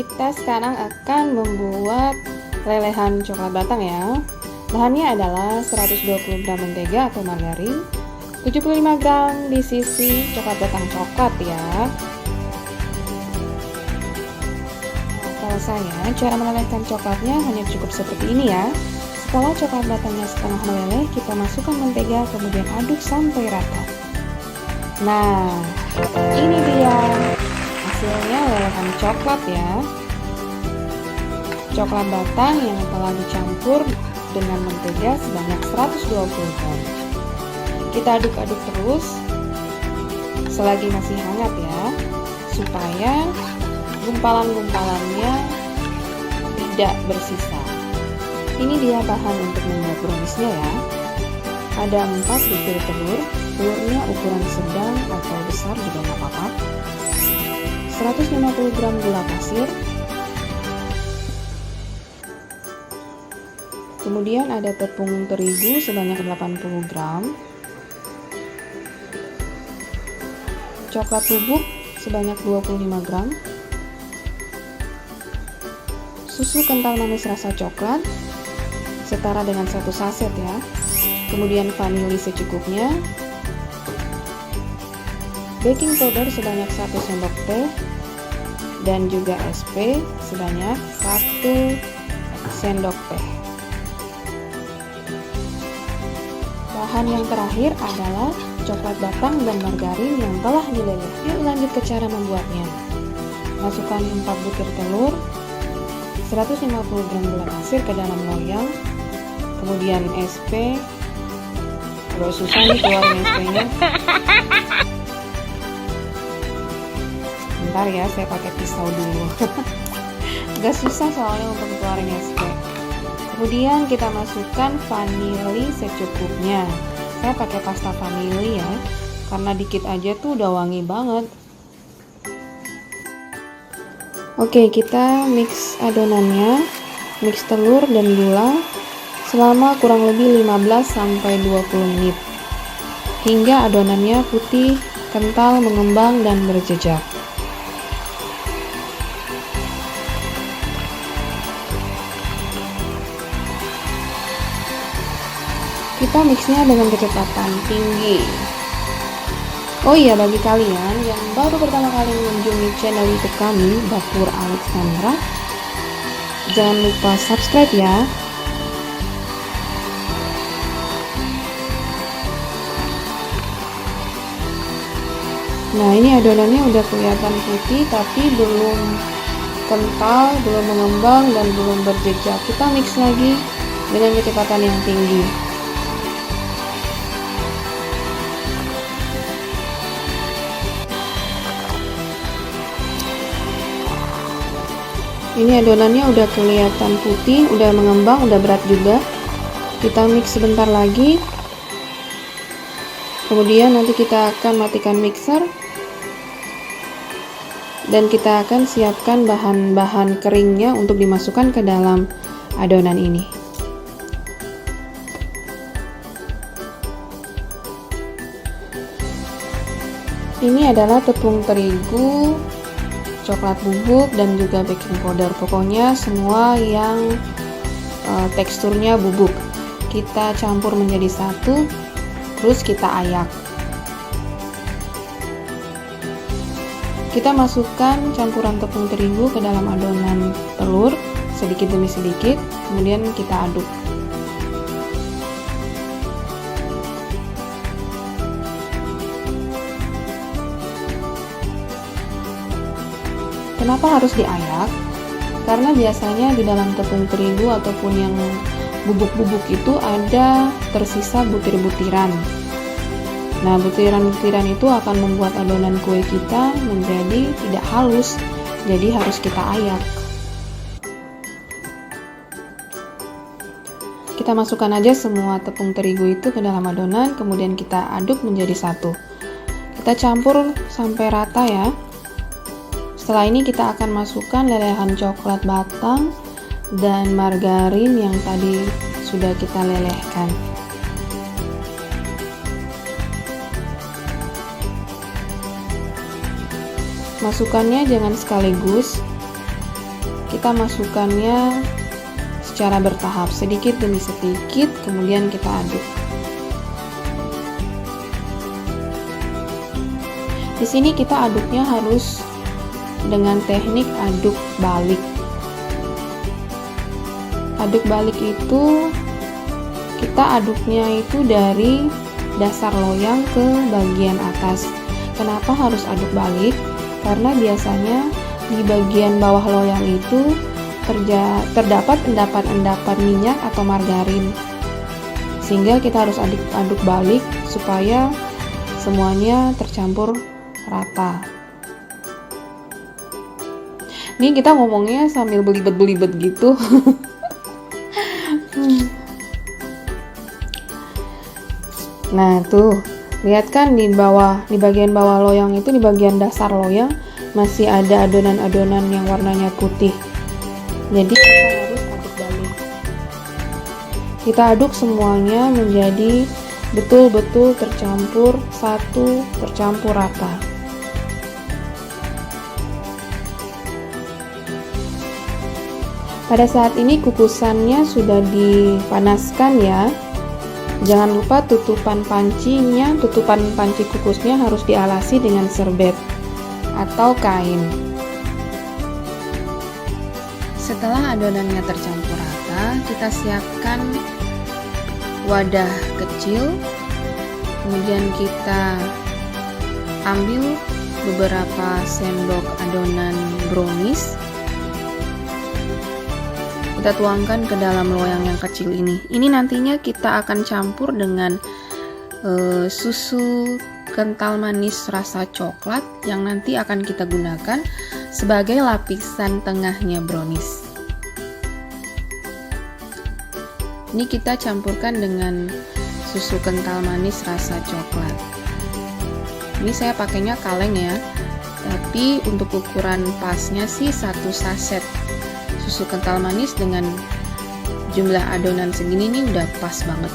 kita sekarang akan membuat lelehan coklat batang ya. Bahannya adalah 120 gram mentega atau margarin, 75 gram di sisi coklat batang coklat ya. Kalau saya, cara melelehkan coklatnya hanya cukup seperti ini ya. Setelah coklat batangnya setengah meleleh, kita masukkan mentega, kemudian aduk sampai rata. Nah, ini dia hasilnya lelehan coklat ya. Coklat batang yang telah dicampur dengan mentega sebanyak 120 gram. Kita aduk-aduk terus selagi masih hangat ya, supaya gumpalan-gumpalannya tidak bersisa. Ini dia bahan untuk membuat browniesnya ya. Ada 4 butir telur, telurnya ukuran sedang atau besar juga nggak apa-apa. 150 gram gula pasir. Kemudian ada tepung terigu sebanyak 80 gram. Coklat bubuk sebanyak 25 gram. Susu kental manis rasa coklat setara dengan 1 saset ya. Kemudian vanili secukupnya. Baking powder sebanyak 1 sendok teh dan juga SP sebanyak 1 sendok teh. Bahan yang terakhir adalah coklat batang dan margarin yang telah dileleh. Yuk lanjut ke cara membuatnya. Masukkan 4 butir telur, 150 gram gula pasir ke dalam loyang, kemudian SP. Agak susah nih keluarin SP-nya. Bentar ya, saya pakai pisau dulu. Agak susah soalnya untuk keluarin SP. Kemudian kita masukkan vanili secukupnya. Saya pakai pasta vanili ya, karena dikit aja tuh udah wangi banget. Oke, kita mix adonannya, mix telur dan gula selama kurang lebih 15-20 menit hingga adonannya putih, kental, mengembang dan berjejak. Kita mixnya dengan kecepatan tinggi. Oh iya, bagi kalian yang baru pertama kali mengunjungi channel YouTube kami, Dapur Alexandra, jangan lupa subscribe ya. Nah, ini adonannya udah kelihatan putih tapi belum kental, belum mengembang dan belum berjejak. Kita mix lagi dengan kecepatan yang tinggi. Ini adonannya udah kelihatan putih, udah mengembang, udah berat juga. Kita mix sebentar lagi. Kemudian nanti kita akan matikan mixer. Dan kita akan siapkan bahan-bahan keringnya untuk dimasukkan ke dalam adonan ini. Ini adalah tepung terigu, coklat bubuk dan juga baking powder. Pokoknya semua yang teksturnya bubuk kita campur menjadi satu, terus kita ayak. Kita masukkan campuran tepung terigu ke dalam adonan telur sedikit demi sedikit, kemudian kita aduk. Kenapa harus diayak? Karena biasanya di dalam tepung terigu ataupun yang bubuk-bubuk itu ada tersisa butir-butiran. Nah, butiran-butiran itu akan membuat adonan kue kita menjadi tidak halus, jadi harus kita ayak. Kita masukkan aja semua tepung terigu itu ke dalam adonan, kemudian kita aduk menjadi satu. Kita campur sampai rata ya. Setelah ini kita akan masukkan lelehan coklat batang dan margarin yang tadi sudah kita lelehkan. Masukkannya jangan sekaligus, kita masukkannya secara bertahap, sedikit demi sedikit, kemudian kita aduk. Di sini kita aduknya harus dengan teknik aduk balik. Aduk balik itu kita aduknya itu dari dasar loyang ke bagian atas. Kenapa harus aduk balik? Karena biasanya di bagian bawah loyang itu terdapat endapan-endapan minyak atau margarin. Sehingga kita harus aduk balik supaya semuanya tercampur rata. Ini kita ngomongnya sambil belibet-belibet gitu. Nah, tuh, lihat kan di bagian bawah loyang itu, di bagian dasar loyang masih ada adonan-adonan yang warnanya putih. Jadi kita harus aduk balik. Kita aduk semuanya menjadi betul-betul tercampur rata. Pada saat ini kukusannya sudah dipanaskan ya. Jangan lupa tutupan panci kukusnya harus dialasi dengan serbet atau kain. Setelah adonannya tercampur rata, kita siapkan wadah kecil. Kemudian kita ambil beberapa sendok adonan brownies. Kita tuangkan ke dalam loyang yang kecil ini. Ini nantinya kita akan campur dengan susu kental manis rasa coklat yang nanti akan kita gunakan sebagai lapisan tengahnya brownies. Ini kita campurkan dengan susu kental manis rasa coklat. Ini saya pakainya kaleng ya, tapi untuk ukuran pasnya sih 1 saset susu kental manis dengan jumlah adonan segini nih udah pas banget.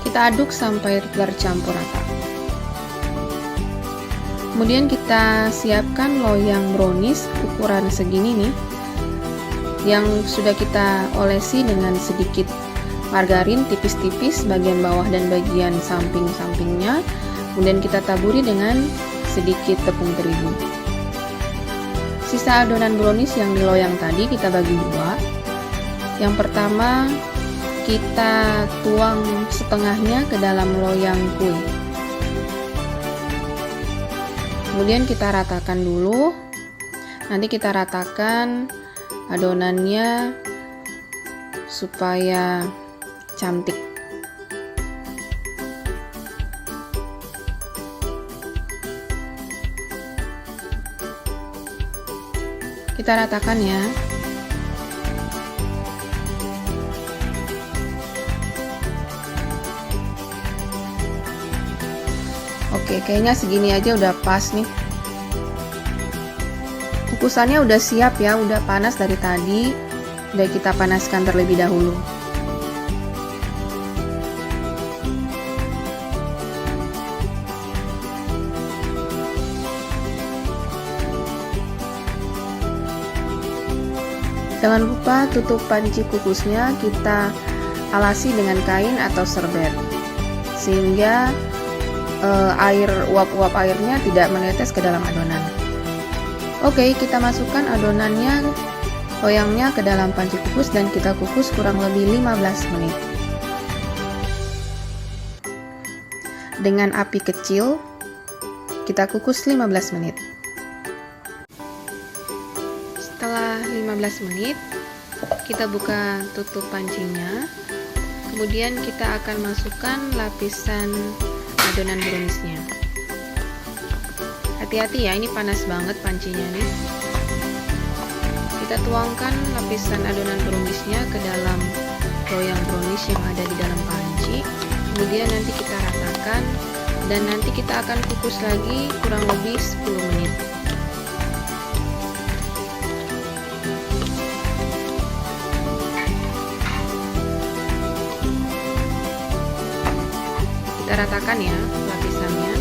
Kita aduk sampai tercampur rata. Kemudian kita siapkan loyang brownies ukuran segini nih, yang sudah kita olesi dengan sedikit margarin tipis-tipis bagian bawah dan bagian samping-sampingnya. Kemudian kita taburi dengan sedikit tepung terigu. Sisa adonan brownies yang di loyang tadi kita bagi dua. Yang pertama kita tuang setengahnya ke dalam loyang kue. Kemudian kita ratakan dulu. Nanti kita ratakan adonannya supaya cantik. Kita ratakan ya. Oke, kayaknya segini aja udah pas nih. Kukusannya udah siap ya, udah panas dari tadi. Udah kita panaskan terlebih dahulu. Jangan lupa tutup panci kukusnya kita alasi dengan kain atau serbet sehingga uap-uap airnya tidak menetes ke dalam adonan. Oke, kita masukkan adonannya, loyangnya ke dalam panci kukus dan kita kukus kurang lebih 15 menit. Dengan api kecil, kita kukus 15 menit. Setelah 15 menit, kita buka tutup pancinya. Kemudian kita akan masukkan lapisan adonan browniesnya. Hati-hati ya, ini panas banget pancinya nih. Kita tuangkan lapisan adonan browniesnya ke dalam loyang brownies yang ada di dalam panci. Kemudian nanti kita ratakan dan nanti kita akan kukus lagi kurang lebih 10 menit. Kita ratakan ya lapisannya.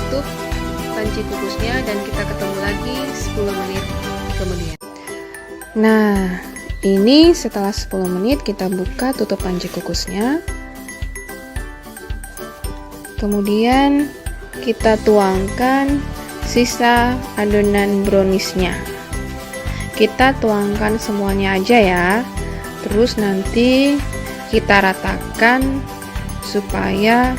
tutup panci kukusnya dan kita ketemu lagi 10 menit kemudian. Nah, ini setelah 10 menit kita buka tutup panci kukusnya. Kemudian kita tuangkan sisa adonan browniesnya. Kita tuangkan semuanya aja ya. Terus nanti kita ratakan supaya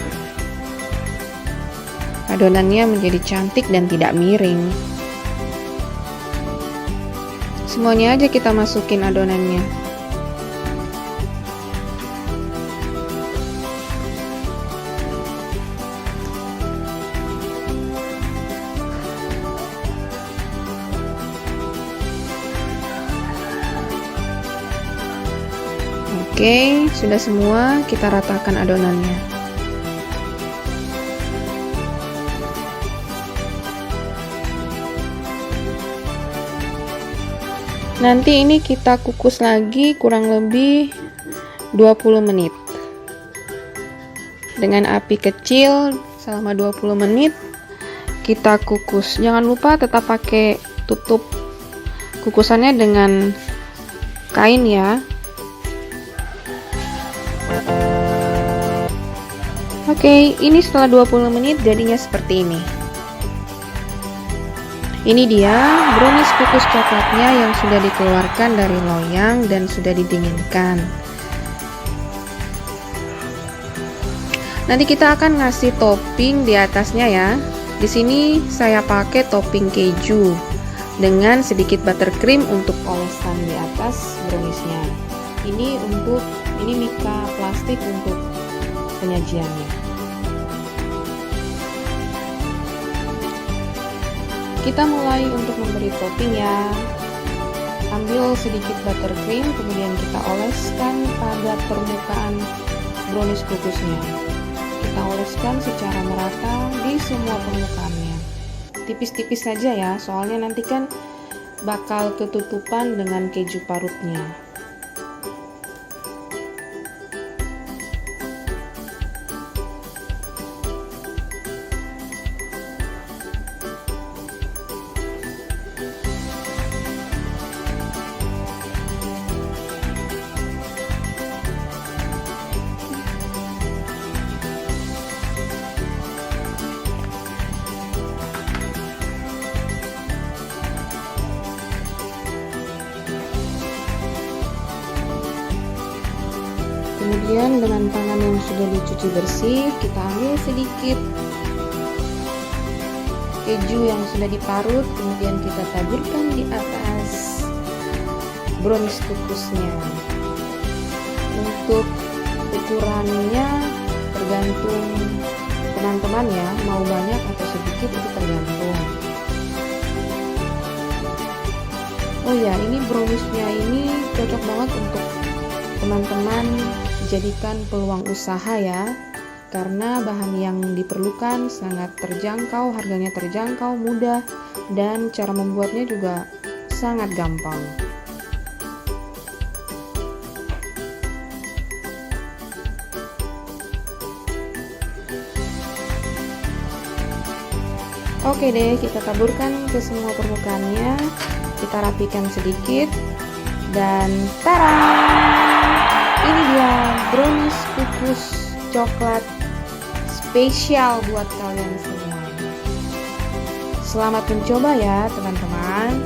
adonannya menjadi cantik dan tidak miring. Semuanya aja kita masukin adonannya. Oke, sudah semua, kita ratakan adonannya. Nanti ini kita kukus lagi kurang lebih 20 menit. Dengan api kecil selama 20 menit kita kukus. Jangan lupa tetap pakai tutup kukusannya dengan kain ya. Oke, ini setelah 20 menit jadinya seperti ini. Ini dia brownies kukus coklatnya yang sudah dikeluarkan dari loyang dan sudah didinginkan. Nanti kita akan ngasih topping di atasnya ya. Di sini saya pakai topping keju dengan sedikit buttercream untuk olesan di atas browniesnya. Ini mika plastik untuk penyajiannya. Kita mulai untuk memberi topping ya. Ambil sedikit buttercream, kemudian kita oleskan pada permukaan brownies kukusnya. Kita oleskan secara merata di semua permukaannya. Tipis-tipis saja ya, soalnya nanti kan bakal ketutupan dengan keju parutnya. Kemudian dengan tangan yang sudah dicuci bersih, kita ambil sedikit keju yang sudah diparut, kemudian kita taburkan di atas brownies kukusnya. Untuk ukurannya tergantung teman-teman ya, mau banyak atau sedikit itu tergantung. Oh ya, ini browniesnya ini cocok banget untuk teman-teman jadikan peluang usaha ya, karena bahan yang diperlukan sangat terjangkau, harganya terjangkau, mudah, dan cara membuatnya juga sangat gampang. Oke deh, kita taburkan ke semua permukaannya, kita rapikan sedikit, dan tara! Ini dia brownies kukus coklat spesial buat kalian semua. Selamat mencoba ya teman-teman.